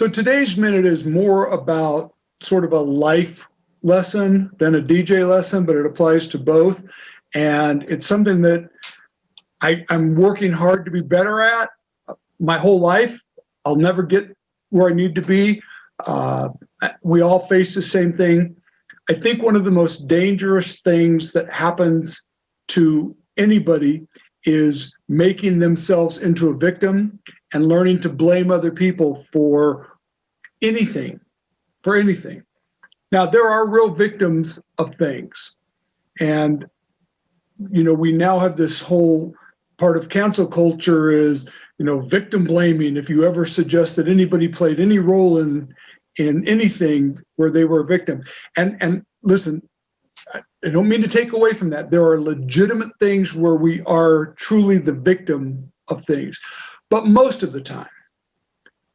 So today's minute is more about sort of a life lesson than a DJ lesson, but it applies to both. And it's something that I'm working hard to be better at my whole life. I'll never get where I need to be. We all face the same thing. I think one of the most dangerous things that happens to anybody is making themselves into a victim and learning to blame other people for anything. Now, there are real victims of things. And, we now have this whole part of cancel culture is, victim blaming. If you ever suggest that anybody played any role in anything where they were a victim. And listen, I don't mean to take away from that. There are legitimate things where we are truly the victim of things. But most of the time,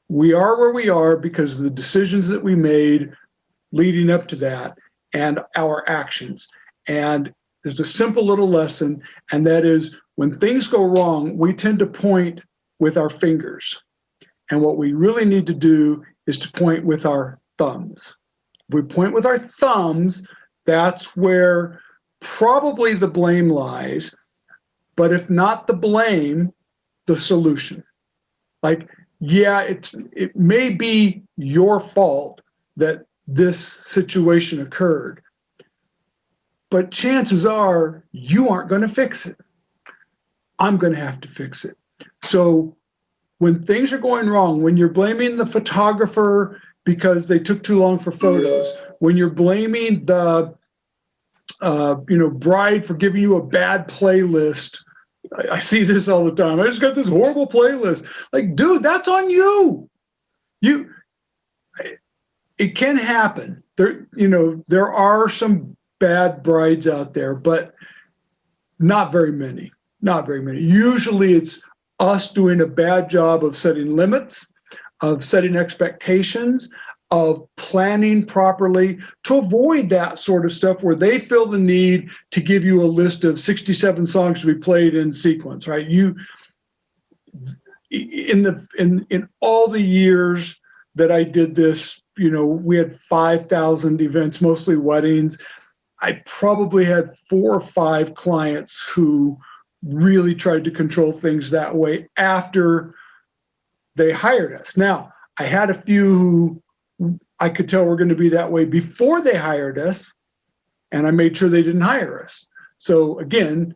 we are where we are because of the decisions that we made leading up to that and our actions. And there's a simple little lesson, and that is when things go wrong, we tend to point with our fingers. And what we really need to do is to point with our thumbs. If we point with our thumbs, that's where probably the blame lies. But if not the blame, the solution. Like, yeah, it may be your fault that this situation occurred, but chances are you aren't going to fix it. I'm going to have to fix it. So when things are going wrong, when you're blaming the photographer because they took too long for photos, when you're blaming the bride for giving you a bad playlist, I see this all the time. I just got this horrible playlist. Like, dude, that's on you. It can happen. There are some bad brides out there, but not very many. Not very many. Usually it's us doing a bad job of setting limits, of setting expectations, of planning properly to avoid that sort of stuff where they feel the need to give you a list of 67 songs to be played in sequence, right? In all the years that I did this, we had 5,000 events, mostly weddings. I probably had 4 or 5 clients who really tried to control things that way after they hired us. Now, I had a few who I could tell were going to be that way before they hired us, and I made sure they didn't hire us. So again,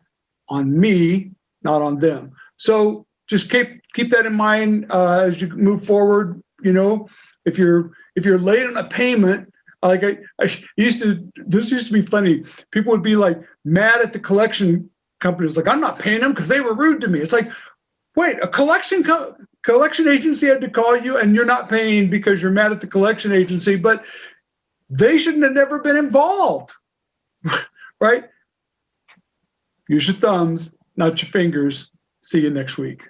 on me, not on them. So just keep that in mind as you move forward. If you're late on a payment, like this used to be funny. People would be like mad at the collection companies, like, I'm not paying them because they were rude to me. It's like, wait, a collection agency had to call you and you're not paying because you're mad at the collection agency, but they shouldn't have never been involved, right? Use your thumbs, not your fingers. See you next week.